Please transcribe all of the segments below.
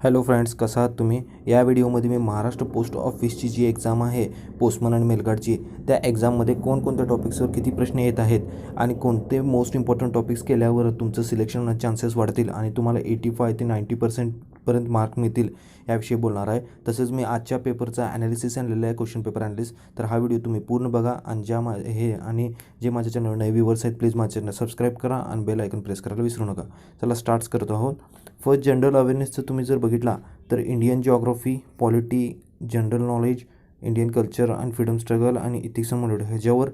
Hello friends, कसा आहात तुम्ही? या व्हिडिओमध्ये मी महाराष्ट्र पोस्ट ऑफिसची जी एक्झाम आहे पोस्टमन आणि मेलगार्डची, त्या एक्झाममध्ये कोणकोणत्या टॉपिक्सवर किती प्रश्न येत आहेत आणि कोणते मोस्ट इम्पॉर्टंट टॉपिक्स केल्यावर तुमचं सिलेक्शन होण्याचे चान्सेस वाढतील आणि तुम्हाला 85 ते 90% मार्क मिळतील याविषयी बोलणार आहे. तसेच मी आजच्या पेपरचा ॲनालिसिस आणलेला आहे, क्वेश्चन पेपर ॲनालिसिस. तर हा व्हिडिओ तुम्ही पूर्ण बघा आणि जे माझ्या चॅनल नवे व्ह्यूअर्स आहेत, प्लीज माझ्या चॅनल सबस्क्राईब करा आणि बेल आयकन प्रेस करायला विसरू नका. चला स्टार्ट करतो आहोत. फर्स्ट, जनरल अवेअरनेसचं तुम्ही जर बघितला तर Indian geography, polity, general knowledge, Indian culture आणि फ्रीडम स्ट्रगल आणि इथिक्स अँड मॉरॅलिटी ह्याच्यावर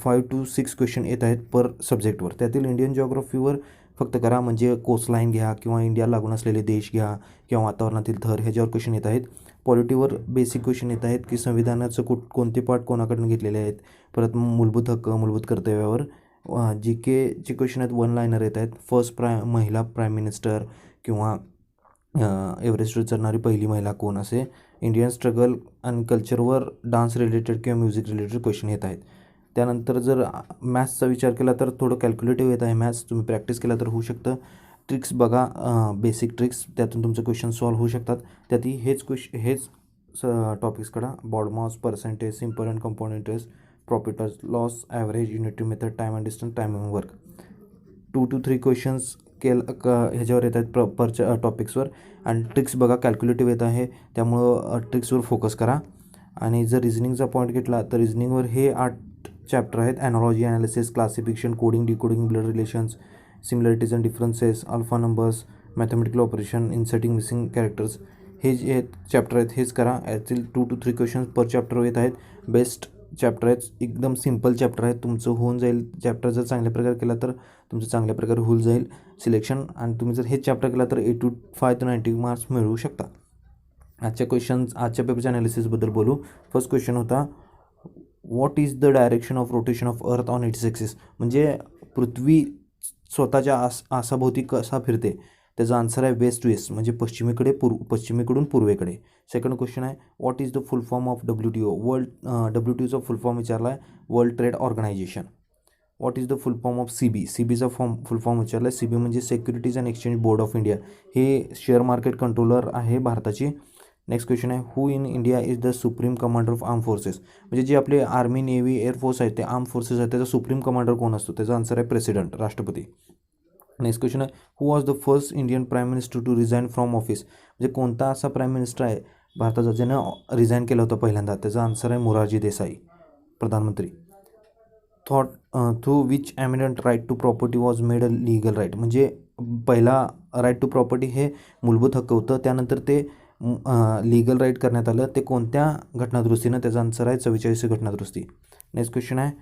5 to 6 क्वेश्चन येत आहेत पर सब्जेक्टवर. त्यातील इंडियन जिओग्राफीवर फक्त करा, म्हणजे कोस्टलाईन घ्या किंवा इंडिया लागून असलेले देश घ्या किंवा वातावरणातील थर ह्याच्यावर क्वेश्चन येत आहेत. पॉलिटीवर बेसिक क्वेश्चन येत आहेत की संविधानाचं कोणते पार्ट कोणाकडून घेतलेले आहेत. परत मूलभूत हक्क, मूलभूत कर्तव्यावर जी केचे क्वेश्चन आहेत, वन लाईनर येत आहेत. फर्स्ट महिला प्राईम मिनिस्टर किंवा एव्हरेस्टवर चढणारी पहिली महिला कोण, असे इंडियन स्ट्रगल आणि कल्चरवर डान्स रिलेटेड किंवा म्युझिक रिलेटेड क्वेश्चन येत आहेत. त्यानंतर जर मॅथ्सचा विचार केला तर थोडं कॅल्क्युलेटिव्ह येत आहे मॅथ्स. तुम्ही प्रॅक्टिस केला तर होऊ शकतं. ट्रिक्स बघा, बेसिक ट्रिक्स, त्यातून तुमचे क्वेश्चन सॉल्व्ह होऊ शकतात. त्यातही हेच टॉपिक्स काढा. BODMAS, percentage, simple and compound interest, profit loss, average, unity method, time and distance, timing work. 2 to 3 questions ह्याच्यावर येत आहेत परच्या टॉपिक्सवर. आणि ट्रिक्स बघा, कॅल्क्युलेटिव्ह येत आहे, त्यामुळं ट्रिक्सवर फोकस करा. आणि जर रिझनिंगचा पॉईंट घेतला तर रिझनिंगवर हे 8 चॅप्टर आहेत. Analogy, analysis, classification, coding, decoding, blood relations, similarities and differences, alpha numbers, mathematical operation, inserting missing characters, हे जे चॅप्टर आहेत हेच करा. यातील 2 to 3 क्वेश्चन्स पर चॅप्टर येत आहेत. बेस्ट चॅप्टर आहेत, एकदम सिम्पल चॅप्टर आहेत. तुमचं होऊन जाईल. चॅप्टर जर चांगल्या प्रकारे केला तर तुमचं चांगल्या प्रकारे होऊन जाईल सिलेक्शन. आणि तुम्ही जर हेच चॅप्टर केला तर 85 to 90 मार्क्स मिळवू शकता. आजच्या पेपरच्या ॲनालिसिसबद्दल बोलू. फर्स्ट क्वेश्चन होता, what is the direction of rotation of earth on it's axis, म्हणजे पृथ्वी स्वतःच्या आसाभोवती कसा फिरते. त्याचा आन्सर आहे वेस्ट टू ईस्ट, म्हणजे पश्चिमेकडून पूर्वेकडे. सेकंड क्वेश्चन आहे, what is the full form of WTO, WTOचा फुल फॉर्म विचारला आहे, world trade organisation. What is the full form of CBचा फुल फॉर्म विचारला आहे. CB म्हणजे securities and exchange board of India, हे शेअर मार्केट कंट्रोलर आहे भारताची. नेक्स्ट क्वेश्चन आहे, who in India is the supreme commander of arm forces, म्हणजे जे आपले आर्मी, नेव्ही, एअरफोर्स आहेत, ते आर्म फोर्सेस आहेत, त्याचा सुप्रीम कमांडर कोण असतो. त्याचा आन्सर आहे प्रेसिडेंट, राष्ट्रपती. नेक्स्ट क्वेश्चन आहे, who was the first Indian prime minister to resign from office, म्हणजे कोणता असा प्राईम मिनिस्टर आहे भारताचा ज्यानं रिझाईन केलं होतं पहिल्यांदा. त्याचा आन्सर आहे मोरारजी देसाई, प्रधानमंत्री. Through which eminent right to property was made a legal right, म्हणजे पहिला राईट टू प्रॉपर्टी हे मूलभूत हक्क होतं, त्यानंतर ते लीगल राईट करण्यात आलं. ते कोणत्या घटनादुरुस्तीनं, त्याचा आन्सर आहे 44वी घटनादुरुस्ती. नेक्स्ट क्वेश्चन आहे,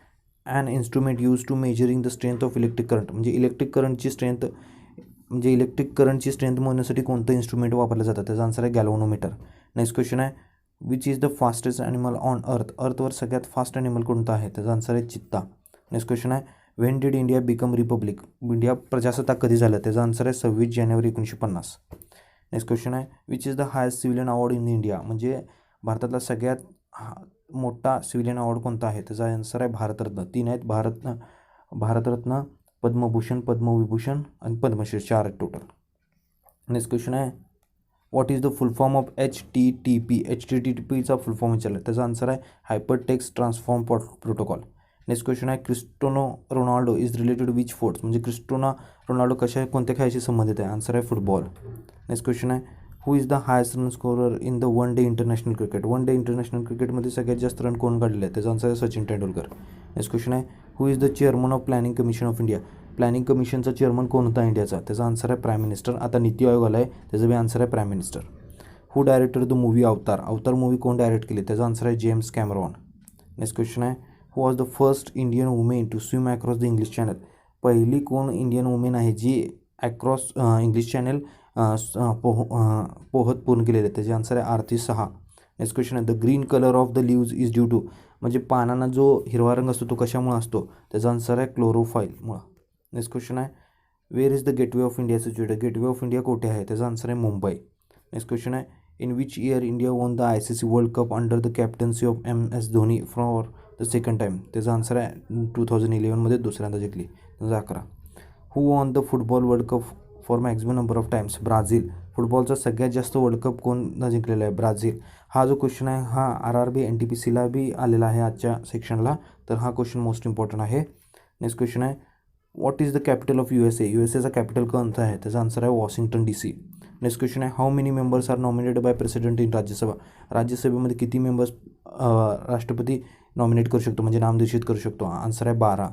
an instrument use to measuring the strength of electric current, म्हणजे इलेक्ट्रिक करंटची स्ट्रेंथ मोजण्यासाठी कोणतं इन्स्ट्रुमेंट वापरलं जातं. त्याचा आन्सर आहे गॅल्व्हनोमीटर. नेक्स्ट क्वेश्चन आहे, which is the fastest animal on अर्थवर सगळ्यात फास्ट ॲनिमल कोणता आहे. त्याचा आन्सर आहे चित्ता. नेक्स्ट क्वेश्चन आहे, when did India become republic, India प्रजासत्ताक कधी झालं. त्याचा आन्सर आहे 26 जानेवारी 1950. नेक्स्ट क्वेश्चन आहे, which is the highest civilian award in India, म्हणजे भारतातला सगळ्यात मोठा सिव्हिलियन अवॉर्ड कोणता आहे. त्याचा आन्सर आहे भारतरत्न. 3 आहेत, भारतरत्न, पद्मभूषण, पद्मविभूषण आणि पद्मश्री, 4 आहेत टोटल. नेक्स्ट क्वेश्चन आहे, what is the full form of HTTP, HTTPचा फुल फॉर्म विचारला. त्याचा आन्सर आहे hyper text transform protocol. Next question आहे, Cristiano Ronaldo is related which sports, म्हणजे क्रिस्टियानो रोनाल्डो कोणत्या खेळाशी संबंधित आहे. आन्सर आहे फुटबॉल. नेक्स्ट क्वेश्चन आहे, who is the highest run scorer in the one day international cricket, one day international क्रिकेटमध्ये सगळ्यात जास्त रन कोण काढलेले आहे. त्याचा आन्सर आहे सचिन तेंडुलकर. नेक्स्ट क्वेश्चन आहे, who is the chairman of planning commission of India, planning कमिशनचा चेअरमन कोण होता इंडियाचा. त्याचा आन्सर आहे प्राईम मिनिस्टर. आता नीती आयोग आला आहे, त्याचा बी आन्सर आहे prime minister. Who directed the movie Avatar movie कोण डायरेक्ट केली. त्याचा आन्सर आहे जेम्स कॅमेरॉन. नेक्स्ट क्वेश्चन आहे, who was the first Indian women to swim across the English channel, पहिली कोण इंडियन वुमेन आहे जी अक्रॉस इंग्लिश चॅनल पोहत पूर्ण केलेले आहे. त्याचे आन्सर आहे आरती सहा. नेक्स्ट क्वेश्चन आहे, the green colour of the leaves is due to, म्हणजे पानांना जो हिरवा रंग असतो तो कशामुळे असतो. त्याचा आन्सर आहे क्लोरोफाईलमुळं. नेक्स्ट क्वेश्चन आहे, where is the gateway of India situated, gateway of India कोठे आहे. त्याचा आन्सर आहे मुंबई. नेक्स्ट क्वेश्चन आहे, in which year India won the ICC world cup under the captaincy of MS Dhoni for the second time. त्याचा answer आहे 2011 दुसऱ्यांदा जिंकली. 11. Who won the football world cup for maximum number of times, Brazil फुटबॉलचा सगळ्यात जास्त world cup कोण जिंकलेला आहे? ब्राझील. हा जो क्वेश्चन आहे हा RRB NTPCला बी आलेला आहे आजच्या सेक्शनला, तर हा क्वेश्चन मोस्ट इम्पॉर्टंट आहे. नेक्स्ट क्वेश्चन आहे, what is the capital of USA? USAचा कॅपिटल कोणता आहे? त्याचा आन्सर आहे वॉशिंग्टन DC. नेक्स्ट क्वेश्चन आहे, how many members are nominated by president in Rajya Sabha? राज्यसभेमध्ये किती मेंबर्स राष्ट्रपती नॉमिनेट करू शकतो, म्हणजे नामनिर्देशित करू शकतो? आन्सर आहे 12.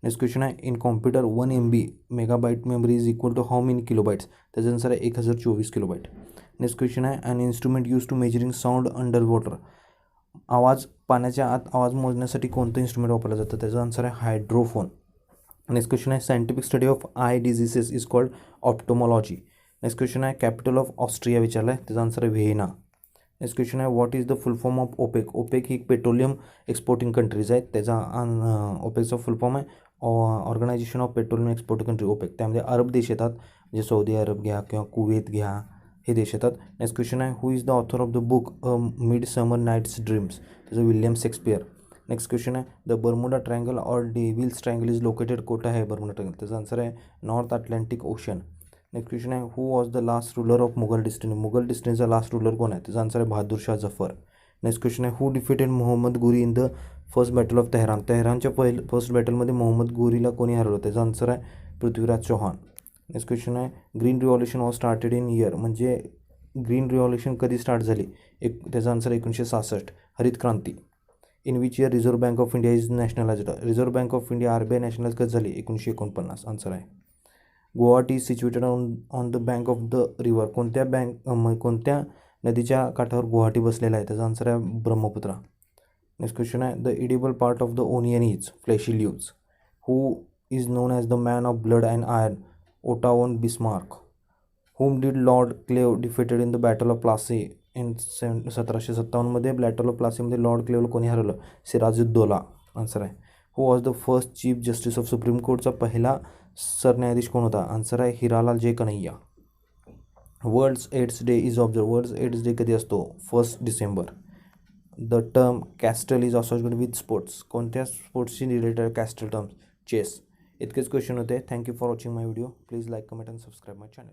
नेक्स्ट क्वेश्चन आहे, in computer 1 MB megabyte memory is equal to how many kilobytes? त्याचा आन्सर आहे 1024 किलोबाईट. नेक्स्ट क्वेश्चन आहे, an instrument use to measuring sound under water? आवाज पाण्याच्या आत आवाज मोजण्यासाठी कोणतं इन्स्ट्रुमेंट वापरलं जातं? त्याचा आन्सर आहे हायड्रोफोन. नेक्स्ट क्वेश्चन आहे, scientific study of eye diseases is called ophthalmology. Next question आहे, कॅपिटल ऑफ ऑस्ट्रिया विचारला आहे, त्याचा आन्सर आहे व्हिएना. नेक्स्ट क्वेश्चन आहे, what is the full form of OPEC? OPEC ही पेट्रोलियम एक्सपोर्टिंग कंट्रीज आहेत. त्याचा OPECचा फुल फॉर्म आहे organisation of petroleum exporting country OPEC. त्यामध्ये अरब देश येतात, म्हणजे सौदी अरब घ्या किंवा कुवेत घ्या, हे देश येतात. नेक्स्ट क्वेश्चन आहे, who is the author of the book midsummer night's dreams? त्याचं विल्यम शेक्सपियर. नेक्स्ट क्वेश्चन आहे, the Bermuda triangle or devil's triangle is located कोठे आहे बर्मुडा ट्रायंगल? त्याचा आन्सर आहे north Atlantic ocean. Next question आहे, who was the last ruler of Mughal dynasty? Mughal डिस्टिनीचा last ruler कोण आहे? त्याचा आन्सर आहे बहादूर शाह जफर. नेक्स्ट क्वेश्चन आहे, who defeated Mohammad Ghori in the first battle of Tehran? तेहरानच्या फर्स्ट बॅटलमध्ये मोहम्मद घुरीला कोणी हरवलं? त्याचा आन्सर आहे पृथ्वीराज चौहान. नेक्स्ट क्वेश्चन आहे, green revolution was started in year? म्हणजे ग्रीन रिव्हॉल्युशन कधी स्टार्ट झाली? त्याचा आन्सर 1966. हरित क्रांती. In which year Reserve Bank of India is nationalised? Reserve Bank of India RBI nationalise कधी झाली? 1949. आन्सर आहे. Guwahati is situated on the bank of the river? कोणत्या नदीच्या काठावर गुवाहाटी बसलेला आहे? त्याचा आन्सर आहे ब्रह्मपुत्रा. नेक्स्ट क्वेश्चन आहे, the edible part of the onion is? Fleshy leaves. Who is known as the man of blood and iron? Otto von Bismarck. whom did Lord Clive defeated in the Battle of Plassey in 1757 battle of प्लासीमध्ये lord क्लेवला कोणी हरवलं? Sirajuddaula. Answer आहे. Who was the first chief justice of supreme कोर्टचा पहिला सरन्यायाधीश कोण होता? आन्सर आहे Hiralal J Kania. World's AIDS day is observe? World's AIDS day कधी असतो? 1 December. The term castle is associated with sports? कोणत्या स्पोर्ट्सशी रिलेटेड कॅस्टल टर्म्स? चेस. इतकेच क्वेश्चन होते. Thank you for watching my video. Please like, comment and subscribe my channel.